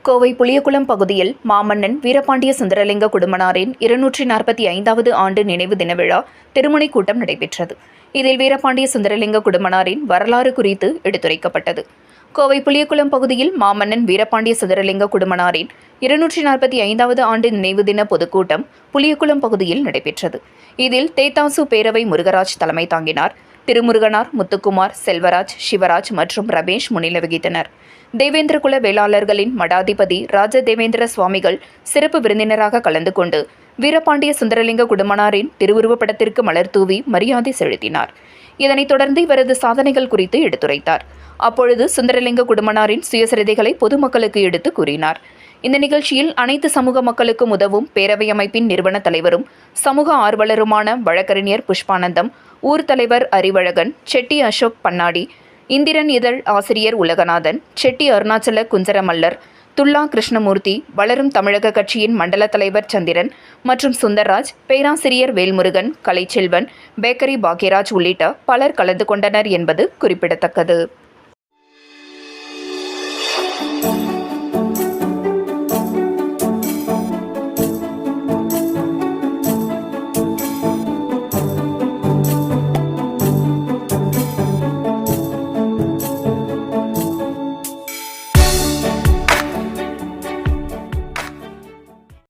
கோவை புளியகுளம் பகுதியில் மாமன்னன் வீரபாண்டிய சுந்தரலிங்க குடும்பனாரின் 245வது ஆண்டு நினைவு தின விழா திருமுனை கூட்டம் நடைபெற்றது. இதில் வீரபாண்டிய சுந்தரலிங்க குடும்பனாரின் வரலாறு குறித்து எடுத்துரைக்கப்பட்டது. கோவை புளியகுளம் பகுதியில் மாமன்னன் வீரபாண்டிய சுந்தரலிங்க குடும்பனாரின் 245வது ஆண்டு நினைவு தின பொதுக்கூட்டம் புளியகுளம் பகுதியில் நடைபெற்றது. இதில் தேத்தாசு பேரவை முருகராஜ் தலைமை தாங்கினார். திருமுருகனார், முத்துக்குமார், செல்வராஜ், சிவராஜ் மற்றும் ரமேஷ் முன்னிலை வகித்தனர். தேவேந்திரகுல வேளாளர்களின் மடாதிபதி ராஜதேவேந்திர சுவாமிகள் சிறப்பு விருந்தினராக கலந்து கொண்டு வீரபாண்டிய சுந்தரலிங்க குடும்பனாரின் திருவுருவப் படத்திற்கு மலர் தூவி மரியாதை செலுத்தினார். இதனைத் தொடர்ந்து இவரது சாதனைகள் குறித்து எடுத்துரைத்தார். அப்பொழுது சுந்தரலிங்க குடும்பனாரின் சுயசரிதைகளை பொதுமக்களுக்கு எடுத்து கூறினார். இந்த நிகழ்ச்சியில் அனைத்து சமூக மக்களுக்கும் உதவும் பேரவை அமைப்பின் நிறுவன தலைவரும் சமூக ஆர்வலருமான வழக்கறிஞர் புஷ்பானந்தம், ஊர் தலைவர் அறிவழகன், செட்டி அசோக் பன்னாடி, இந்திரன் இதழ் ஆசிரியர் உலகநாதன், செட்டி அருணாச்சல குஞ்சரமல்லர், துல்லா கிருஷ்ணமூர்த்தி, வளரும் தமிழக கட்சியின் மண்டல தலைவர் சந்திரன் மற்றும் சுந்தர்ராஜ், பேராசிரியர் வேல்முருகன், கலைச்செல்வன், பேக்கரி பாக்யராஜ் உள்ளிட்ட பலர் கலந்து கொண்டனர் என்பது குறிப்பிடத்தக்கது.